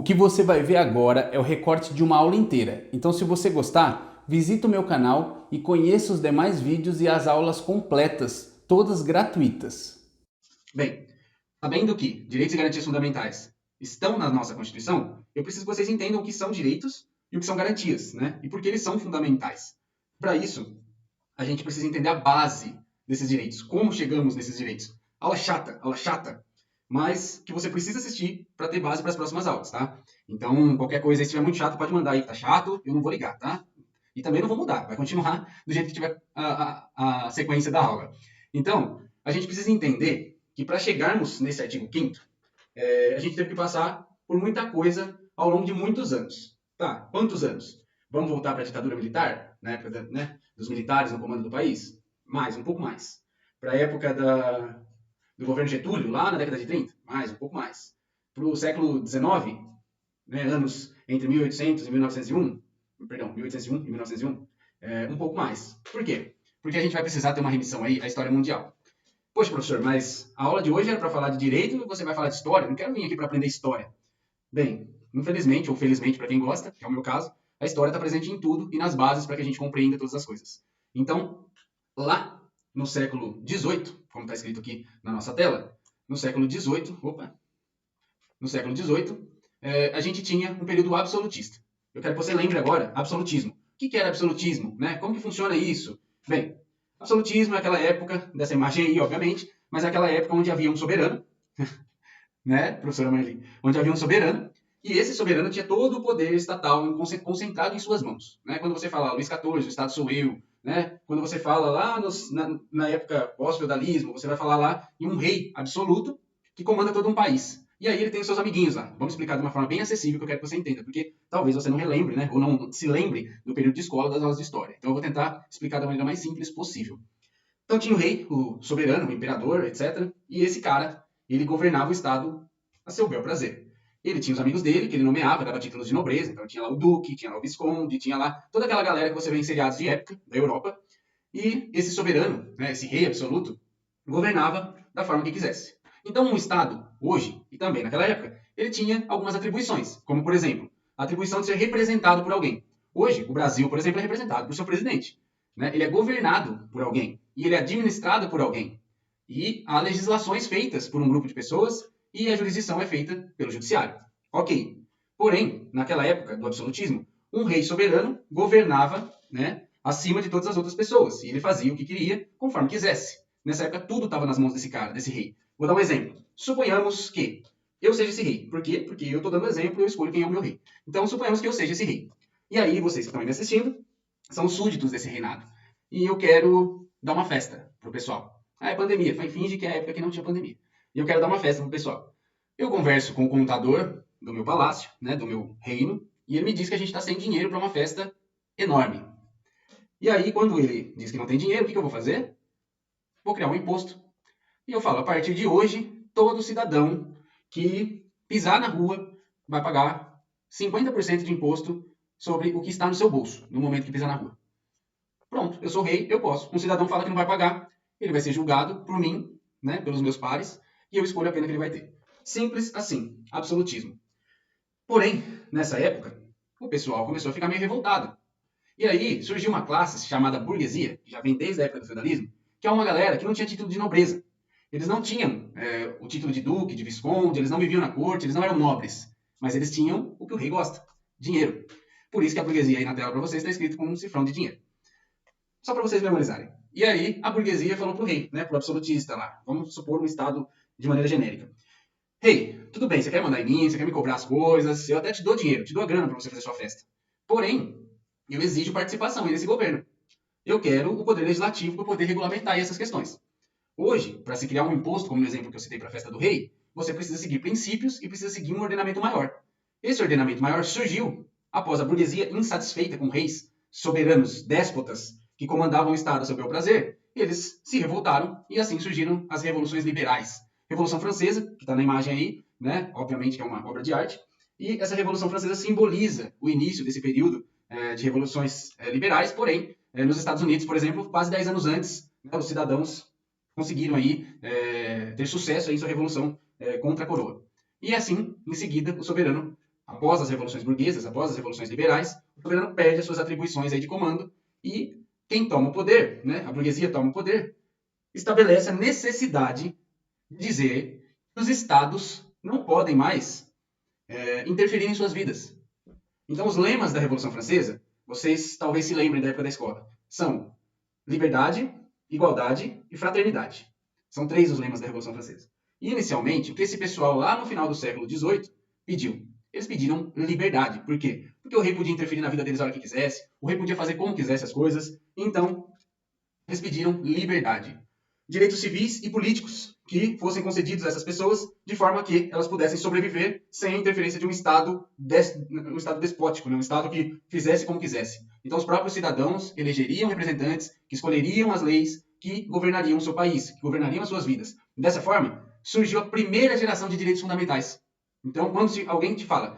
que você vai ver agora é o recorte de uma aula inteira. Então, se você gostar, visita o meu canal e conheça os demais vídeos e as aulas completas, todas gratuitas. Bem, sabendo que direitos e garantias fundamentais estão na nossa Constituição, eu preciso que vocês entendam o que são direitos e o que são garantias, né? E por que eles são fundamentais. Para isso, a gente precisa entender a base desses direitos, como chegamos nesses direitos. Aula chata, mas que você precisa assistir para ter base para as próximas aulas, tá? Então, qualquer coisa, se estiver muito chato, pode mandar aí que tá chato, eu não vou ligar, tá? E também não vou mudar, vai continuar do jeito que tiver a sequência da aula. Então, a gente precisa entender que para chegarmos nesse artigo 5º, a gente teve que passar por muita coisa ao longo de muitos anos. Tá, quantos anos? Vamos voltar para a ditadura militar, na época dos militares no comando do país? Mais, um pouco mais. Para a época do governo Getúlio, lá na década de 30? Mais, um pouco mais. Para o século XIX, né, anos entre 1800 e 1901, perdão, 1801 e 1901, um pouco mais. Por quê? Porque a gente vai precisar ter uma remissão aí à história mundial. Poxa, professor, mas a aula de hoje era para falar de direito e você vai falar de história? Não quero vir aqui para aprender história. Bem, infelizmente ou felizmente para quem gosta, que é o meu caso, a história está presente em tudo e nas bases para que a gente compreenda todas as coisas. Então, lá no século XVIII, como está escrito aqui na nossa tela, no século XVIII, a gente tinha um período absolutista. Eu quero que você lembre agora, absolutismo. O que era absolutismo? Né? Como que funciona isso? Bem, absolutismo é aquela época, dessa imagem aí, obviamente, mas é aquela época onde havia um soberano, né, professora Marli? Onde havia um soberano, e esse soberano tinha todo o poder estatal concentrado em suas mãos. Né? Quando você fala Luís XIV, o Estado sou eu, né? Quando você fala lá na época pós-feudalismo, você vai falar lá em um rei absoluto que comanda todo um país. E aí ele tem os seus amiguinhos lá. Vamos explicar de uma forma bem acessível que eu quero que você entenda, porque talvez você não relembre, né? Ou não se lembre do período de escola das aulas de história. Então eu vou tentar explicar da maneira mais simples possível. Então tinha o rei, o soberano, o imperador, etc. E esse cara, ele governava o estado a seu bel prazer. Ele tinha os amigos dele, que ele nomeava, dava títulos de nobreza. Então tinha lá o duque, tinha lá o visconde, tinha lá toda aquela galera que você vê em seriados de época da Europa. E esse soberano, né, esse rei absoluto, governava da forma que quisesse. Então um estado, hoje e também naquela época, ele tinha algumas atribuições, como por exemplo, a atribuição de ser representado por alguém. Hoje, o Brasil, por exemplo, é representado por seu presidente. Né? Ele é governado por alguém e ele é administrado por alguém. E há legislações feitas por um grupo de pessoas e a jurisdição é feita pelo judiciário. Ok. Porém, naquela época do absolutismo, um rei soberano governava, né, acima de todas as outras pessoas. E ele fazia o que queria, conforme quisesse. Nessa época, tudo estava nas mãos desse cara, desse rei. Vou dar um exemplo. Suponhamos que eu seja esse rei. Por quê? Porque eu estou dando exemplo e eu escolho quem é o meu rei. Então, suponhamos que eu seja esse rei. E aí, vocês que estão aí me assistindo, são súditos desse reinado. E eu quero dar uma festa pro pessoal. Ah, é pandemia. Finge que é a época que não tinha pandemia. E eu quero dar uma festa pro pessoal. Eu converso com o contador do meu palácio, né, do meu reino, e ele me diz que a gente está sem dinheiro para uma festa enorme. E aí, quando ele diz que não tem dinheiro, o que eu vou fazer? Vou criar um imposto. E eu falo, a partir de hoje, todo cidadão que pisar na rua vai pagar 50% de imposto sobre o que está no seu bolso, no momento que pisar na rua. Pronto, eu sou rei, eu posso. Um cidadão fala que não vai pagar, ele vai ser julgado por mim, né, pelos meus pares, e eu escolho a pena que ele vai ter. Simples assim, absolutismo. Porém, nessa época, o pessoal começou a ficar meio revoltado. E aí surgiu uma classe chamada burguesia, que já vem desde a época do feudalismo, que é uma galera que não tinha título de nobreza. Eles não tinham o título de duque, de visconde, eles não viviam na corte, eles não eram nobres. Mas eles tinham o que o rei gosta, dinheiro. Por isso que a burguesia aí na tela para vocês está escrito com um cifrão de dinheiro. Só para vocês memorizarem. E aí a burguesia falou pro rei, né, pro absolutista lá. Vamos supor um estado de maneira genérica. Rei, tudo bem, você quer mandar em mim, você quer me cobrar as coisas, eu até te dou dinheiro, te dou a grana para você fazer sua festa. Porém, eu exijo participação nesse governo. Eu quero o poder legislativo para poder regulamentar essas questões. Hoje, para se criar um imposto, como no exemplo que eu citei para a festa do rei, você precisa seguir princípios e precisa seguir um ordenamento maior. Esse ordenamento maior surgiu após a burguesia insatisfeita com reis, soberanos, déspotas, que comandavam o Estado a seu bel prazer, eles se revoltaram e assim surgiram as revoluções liberais. Revolução Francesa, que está na imagem aí, né? Obviamente que é uma obra de arte, e essa Revolução Francesa simboliza o início desse período de revoluções liberais, porém, nos Estados Unidos, por exemplo, quase 10 anos antes, né, os cidadãos conseguiram aí ter sucesso aí em sua revolução contra a coroa. E assim, em seguida, o soberano, após as revoluções burguesas, após as revoluções liberais, o soberano perde as suas atribuições aí de comando e quem toma o poder, né, a burguesia toma o poder, estabelece a necessidade de dizer que os estados não podem mais interferir em suas vidas. Então, os lemas da Revolução Francesa, vocês talvez se lembrem da época da escola, são liberdade, igualdade e fraternidade. São 3 os lemas da Revolução Francesa. E, inicialmente, o que esse pessoal lá no final do século XVIII pediu? Eles pediram liberdade. Por quê? Porque o rei podia interferir na vida deles a hora que quisesse, o rei podia fazer como quisesse as coisas. Então, eles pediram liberdade. Direitos civis e políticos que fossem concedidos a essas pessoas de forma que elas pudessem sobreviver sem a interferência de um Estado despótico, né? Um Estado que fizesse como quisesse. Então, os próprios cidadãos elegeriam representantes que escolheriam as leis que governariam o seu país, que governariam as suas vidas. Dessa forma, surgiu a primeira geração de direitos fundamentais. Então, quando alguém te fala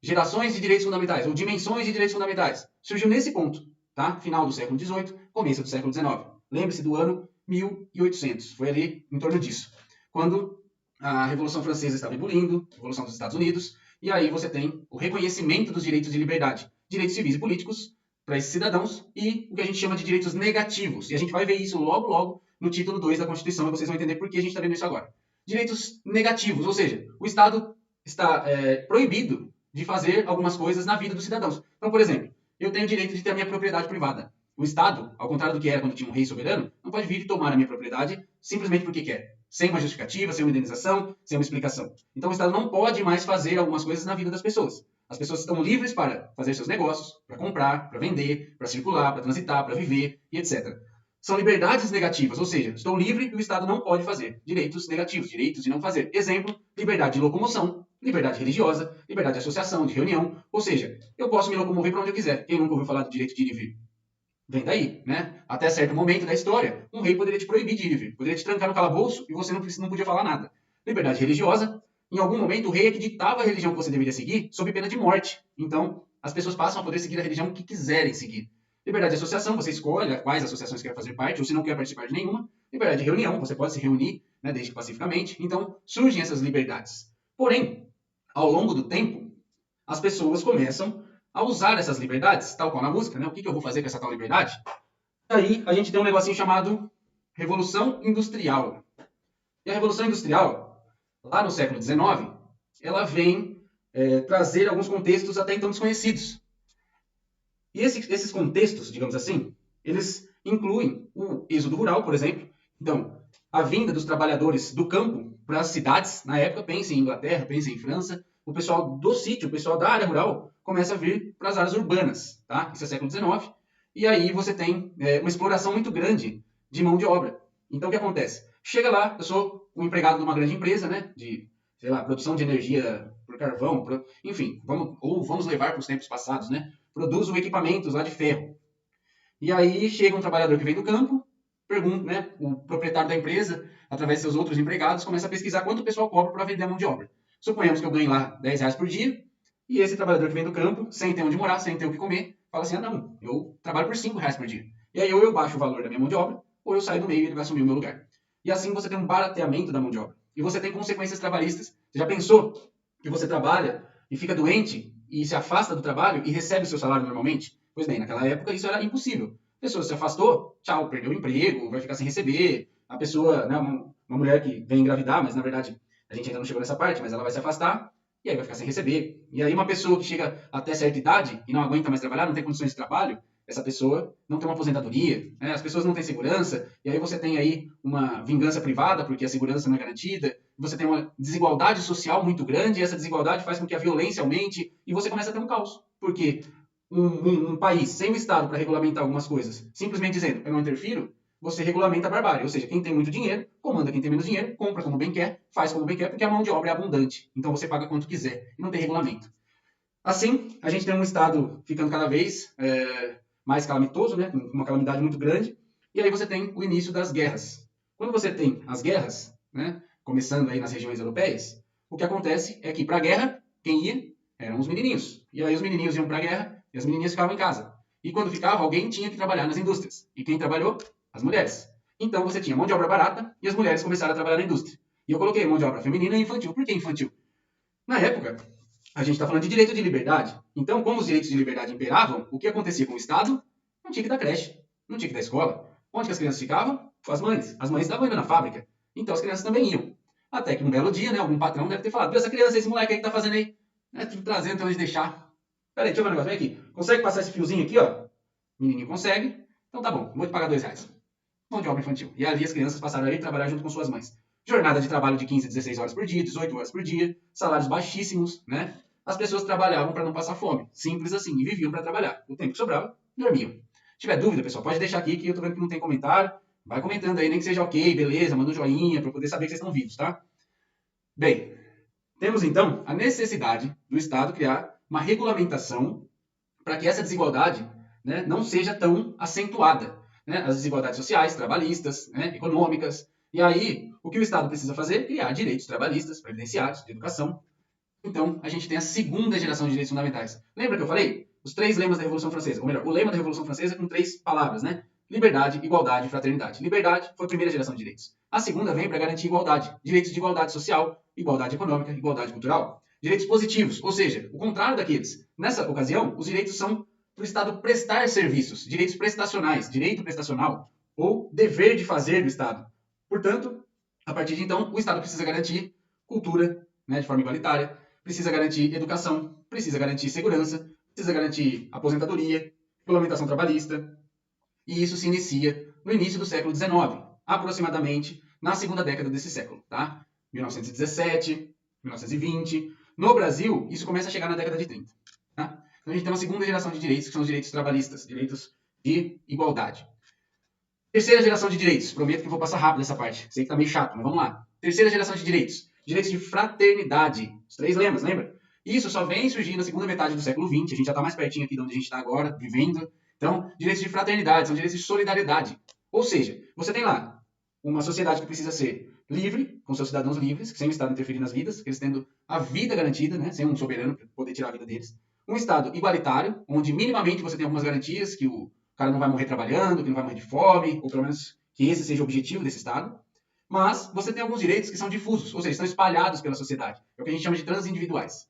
gerações de direitos fundamentais ou dimensões de direitos fundamentais, surgiu nesse ponto, tá? Final do século XVIII, começo do século XIX. Lembre-se do ano 1800, foi ali em torno disso, quando a Revolução Francesa estava ebulindo, a Revolução dos Estados Unidos, e aí você tem o reconhecimento dos direitos de liberdade, direitos civis e políticos para esses cidadãos e o que a gente chama de direitos negativos. E a gente vai ver isso logo, logo no título 2 da Constituição e vocês vão entender por que a gente está vendo isso agora. Direitos negativos, ou seja, o Estado está proibido de fazer algumas coisas na vida dos cidadãos. Então, por exemplo, eu tenho o direito de ter a minha propriedade privada. O Estado, ao contrário do que era quando tinha um rei soberano, não pode vir e tomar a minha propriedade simplesmente porque quer, sem uma justificativa, sem uma indenização, sem uma explicação. Então o Estado não pode mais fazer algumas coisas na vida das pessoas. As pessoas estão livres para fazer seus negócios, para comprar, para vender, para circular, para transitar, para viver e etc. São liberdades negativas, ou seja, estou livre e o Estado não pode fazer. Direitos negativos, direitos de não fazer. Exemplo, liberdade de locomoção, liberdade religiosa, liberdade de associação, de reunião. Ou seja, eu posso me locomover para onde eu quiser. Quem nunca ouviu falar do direito de ir e vir? Vem daí, né? Até certo momento da história, um rei poderia te proibir de ir e vir, poderia te trancar no calabouço e você não podia falar nada. Liberdade religiosa, em algum momento o rei é que ditava a religião que você deveria seguir sob pena de morte. Então, as pessoas passam a poder seguir a religião que quiserem seguir. Liberdade de associação, você escolhe quais associações quer fazer parte ou se não quer participar de nenhuma. Liberdade de reunião, você pode se reunir, né, desde que pacificamente. Então, surgem essas liberdades. Porém, ao longo do tempo, as pessoas começam a usar essas liberdades, tal qual na música, né? O que eu vou fazer com essa tal liberdade? Aí a gente tem um negocinho chamado Revolução Industrial. E a Revolução Industrial, lá no século XIX, ela vem trazer alguns contextos até então desconhecidos. E esses contextos, digamos assim, eles incluem o êxodo rural, por exemplo. Então, a vinda dos trabalhadores do campo para as cidades, na época, pense em Inglaterra, pense em França, o pessoal do sítio, o pessoal da área rural, começa a vir para as áreas urbanas, tá? Isso é século XIX. E aí você tem uma exploração muito grande de mão de obra. Então, o que acontece? Chega lá, eu sou um empregado de uma grande empresa, né? De, sei lá, produção de energia por carvão, enfim, vamos levar para os tempos passados, né? Produzo equipamentos lá de ferro. E aí chega um trabalhador que vem do campo, pergunta, né? O proprietário da empresa, através de seus outros empregados, começa a pesquisar quanto o pessoal cobra para vender a mão de obra. Suponhamos que eu ganho lá R$10 por dia, e esse trabalhador que vem do campo, sem ter onde morar, sem ter o que comer, fala assim, não, eu trabalho por R$5 por dia. E aí ou eu baixo o valor da minha mão de obra, ou eu saio do meio e ele vai assumir o meu lugar. E assim você tem um barateamento da mão de obra. E você tem consequências trabalhistas. Você já pensou que você trabalha e fica doente e se afasta do trabalho e recebe o seu salário normalmente? Pois bem, naquela época isso era impossível. A pessoa se afastou, tchau, perdeu o emprego, vai ficar sem receber. A pessoa, né, uma mulher que vem engravidar, mas na verdade a gente ainda não chegou nessa parte, mas ela vai se afastar e aí vai ficar sem receber. E aí uma pessoa que chega até certa idade e não aguenta mais trabalhar, não tem condições de trabalho, essa pessoa não tem uma aposentadoria, né? As pessoas não têm segurança, e aí você tem aí uma vingança privada, porque a segurança não é garantida, você tem uma desigualdade social muito grande, e essa desigualdade faz com que a violência aumente, e você começa a ter um caos. Porque um país sem um Estado para regulamentar algumas coisas, simplesmente dizendo, eu não interfiro, você regulamenta a barbárie. Ou seja, quem tem muito dinheiro, comanda quem tem menos dinheiro, compra como bem quer, faz como bem quer, porque a mão de obra é abundante. Então você paga quanto quiser, e não tem regulamento. Assim, a gente tem um Estado ficando cada vez mais calamitoso, né, com uma calamidade muito grande, e aí você tem o início das guerras. Quando você tem as guerras, né, começando aí nas regiões europeias, o que acontece é que para a guerra, quem ia eram os menininhos. E aí os menininhos iam para a guerra e as menininhas ficavam em casa. E quando ficava, alguém tinha que trabalhar nas indústrias. E quem trabalhou? As mulheres. Então você tinha mão de obra barata e as mulheres começaram a trabalhar na indústria. E eu coloquei mão de obra feminina e infantil. Por que infantil? Na época, A gente está falando de direito de liberdade. Então, como os direitos de liberdade imperavam, o que acontecia com o Estado? Não tinha que dar creche, não tinha que dar escola. Onde que as crianças ficavam? Com as mães. As mães estavam indo na fábrica. Então, as crianças também iam. Até que um belo dia, né, algum patrão deve ter falado, viu essa criança, esse moleque aí que tá fazendo aí? Tudo trazendo, então eles deixar. Peraí, deixa eu ver um negócio, vem aqui. Consegue passar esse fiozinho aqui, ó? O menininho consegue. Então tá bom, vou te pagar R$2. Mão de obra infantil. E ali as crianças passaram a ir trabalhar junto com suas mães. Jornada de trabalho de 15 a 16 horas por dia, 18 horas por dia, salários baixíssimos, né? As pessoas trabalhavam para não passar fome. Simples assim. E viviam para trabalhar. O tempo que sobrava, dormiam. Se tiver dúvida, pessoal, pode deixar aqui que eu tô vendo que não tem comentário. Vai comentando aí, nem que seja ok, beleza, manda um joinha para eu poder saber que vocês estão vivos, tá? Bem, temos então a necessidade do Estado criar uma regulamentação para que essa desigualdade, né, não seja tão acentuada. Né? As desigualdades sociais, trabalhistas, né, econômicas. E aí, o que o Estado precisa fazer? Criar direitos trabalhistas, previdenciários, de educação. Então, a gente tem a segunda geração de direitos fundamentais. Lembra que eu falei? Os 3 lemas da Revolução Francesa. Ou melhor, o lema da Revolução Francesa com 3 palavras, né? Liberdade, igualdade e fraternidade. Liberdade foi a primeira geração de direitos. A segunda vem para garantir igualdade. Direitos de igualdade social, igualdade econômica, igualdade cultural. Direitos positivos, ou seja, o contrário daqueles. Nessa ocasião, os direitos são para o Estado prestar serviços. Direitos prestacionais, direito prestacional ou dever de fazer do Estado. Portanto, a partir de então, o Estado precisa garantir cultura, né, de forma igualitária, precisa garantir educação, precisa garantir segurança, precisa garantir aposentadoria, regulamentação trabalhista. E isso se inicia no início do século XIX, aproximadamente na segunda década desse século, tá? 1917, 1920. No Brasil, isso começa a chegar na década de 30. Tá? Então a gente tem uma segunda geração de direitos, que são os direitos trabalhistas, direitos de igualdade. Terceira geração de direitos. Prometo que vou passar rápido essa parte. Sei que tá meio chato, mas vamos lá. Terceira geração de direitos. Direitos de fraternidade. Os 3 lemas, lembra? Isso só vem surgir na segunda metade do século XX. A gente já está mais pertinho aqui de onde a gente está agora, vivendo. Então, direitos de fraternidade são direitos de solidariedade. Ou seja, você tem lá uma sociedade que precisa ser livre, com seus cidadãos livres, sem o Estado interferir nas vidas, eles tendo a vida garantida, né, sem um soberano para poder tirar a vida deles. Um Estado igualitário, onde minimamente você tem algumas garantias, que o cara não vai morrer trabalhando, que não vai morrer de fome, ou pelo menos que esse seja o objetivo desse Estado. Mas você tem alguns direitos que são difusos, ou seja, estão espalhados pela sociedade. É o que a gente chama de transindividuais.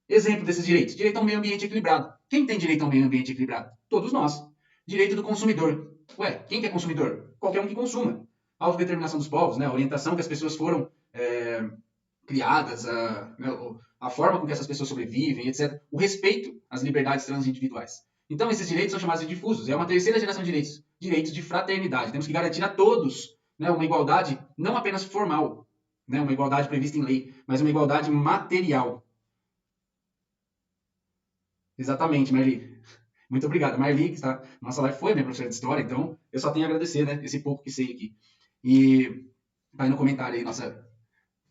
Exemplo desses direitos. Direito ao meio ambiente equilibrado. Quem tem direito ao meio ambiente equilibrado? Todos nós. Direito do consumidor. Ué, quem que é consumidor? Qualquer um que consuma. A autodeterminação dos povos, né? A orientação que as pessoas foram criadas, a forma com que essas pessoas sobrevivem, etc. O respeito às liberdades transindividuais. Então, esses direitos são chamados de difusos. É uma terceira geração de direitos. Direitos de fraternidade. Temos que garantir a todos, né, uma igualdade não apenas formal, né, uma igualdade prevista em lei, mas uma igualdade material. Exatamente, Marli. Muito obrigado. Marli, que está na nossa live, foi a minha professora de história, então eu só tenho a agradecer, né, esse pouco que sei aqui. E tá aí no comentário aí, nossa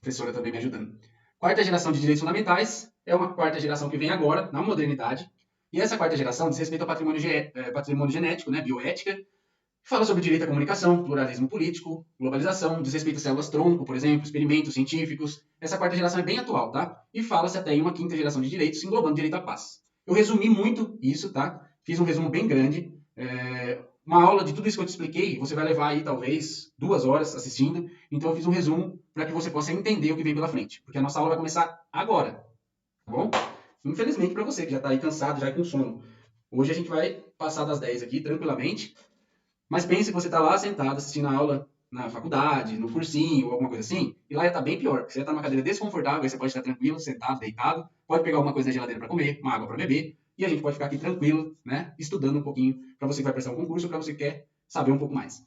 professora também me ajudando. Quarta geração de direitos fundamentais é uma quarta geração que vem agora, na modernidade. E essa quarta geração diz respeito ao patrimônio genético, né, bioética, fala sobre direito à comunicação, pluralismo político, globalização, diz respeito às células-tronco, por exemplo, experimentos científicos. Essa quarta geração é bem atual, tá? E fala-se até em uma quinta geração de direitos, englobando direito à paz. Eu resumi muito isso, tá? Fiz um resumo bem grande. Uma aula de tudo isso que eu te expliquei, você vai levar aí talvez 2 horas assistindo. Então eu fiz um resumo para que você possa entender o que vem pela frente. Porque a nossa aula vai começar agora, tá bom? Infelizmente para você que já está aí cansado, já com sono. Hoje a gente vai passar das 10 aqui tranquilamente. Mas pense que você está lá sentado assistindo a aula na faculdade, no cursinho ou alguma coisa assim, e lá ia estar bem pior, porque você ia estar numa cadeira desconfortável, aí você pode estar tranquilo, sentado, deitado, pode pegar alguma coisa na geladeira para comer, uma água para beber, e a gente pode ficar aqui tranquilo, né, estudando um pouquinho para você que vai prestar um concurso ou para você que quer saber um pouco mais.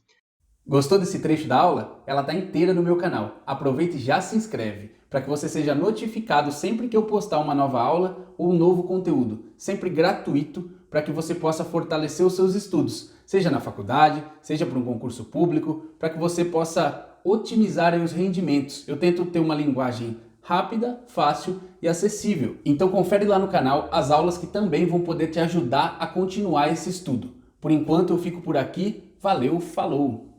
Gostou desse trecho da aula? Ela está inteira no meu canal. Aproveita e já se inscreve, para que você seja notificado sempre que eu postar uma nova aula ou um novo conteúdo, sempre gratuito, para que você possa fortalecer os seus estudos, seja na faculdade, seja para um concurso público, para que você possa otimizar aí os rendimentos. Eu tento ter uma linguagem rápida, fácil e acessível. Então confere lá no canal as aulas que também vão poder te ajudar a continuar esse estudo. Por enquanto eu fico por aqui. Valeu, falou!